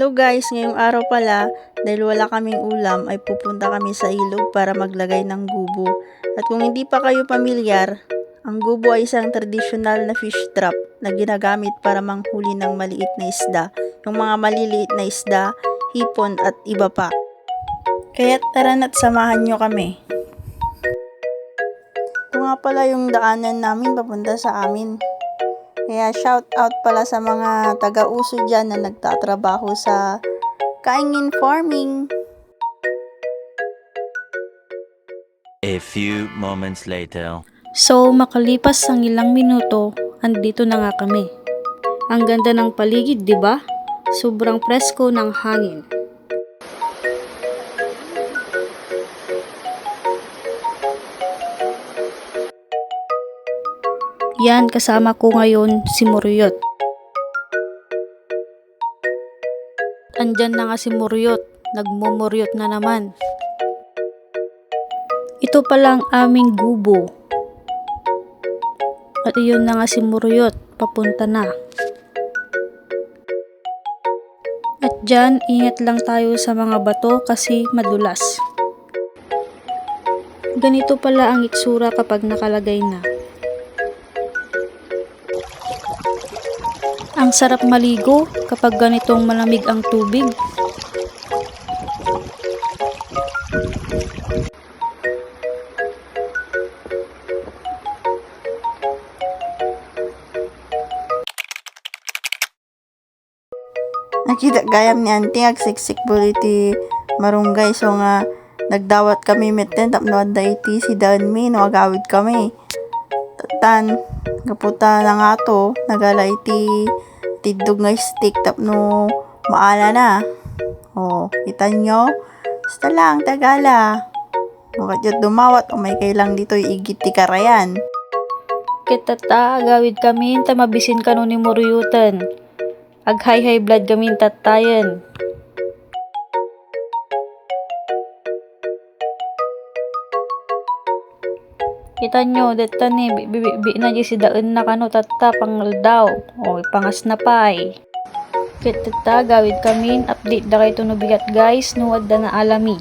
Hello guys, ngayong araw pala, dahil wala kaming ulam ay pupunta kami sa ilog para maglagay ng gubo. At kung hindi pa kayo pamilyar, ang gubo ay isang traditional na fish trap na ginagamit para manghuli ng maliit na isda, yung mga maliliit na isda, hipon at iba pa. Kaya tara na't samahan nyo kami. Ito nga pala yung daanan namin papunta sa amin. Kaya shout out pala sa mga taga-uso dyan na nagtatrabaho sa kaingin farming. A few moments later. So, makalipas ang ilang minuto, andito na nga kami. Ang ganda ng paligid, di ba? Sobrang presko ng hangin. Yan, kasama ko ngayon si Muryot. Andyan na nga si Muryot, nagmumuryot na naman. Ito palang aming gubo. At iyon na nga si Muryot, papunta na. At dyan, ingat lang tayo sa mga bato kasi madulas. Ganito pala ang itsura kapag nakalagay na. Ang sarap maligo kapag ganitong malamig ang tubig. Nakita gayam ni auntie agsiksik buliti marunggay so nga nagdawat kami meten tapno adda iti si Danmi no agawid kami. Tan gaputa na nga to nagala iti tidog nga stick tapno maala na. Oh, kita nyo? Basta lang tagala. Makadyot dumawat o may kailang dito igit ti karayan. Kita ta, agawid kami, tamabisin ka nun ni Muryutan. Ag-high blood kami tatayan. Kita nyo, deta ni, bi na si daan na kano tata, pangal daw. O, ipangas na pa eh. Kita ta, gawid kami, update da kayo no bigat guys, nuwad da na alami.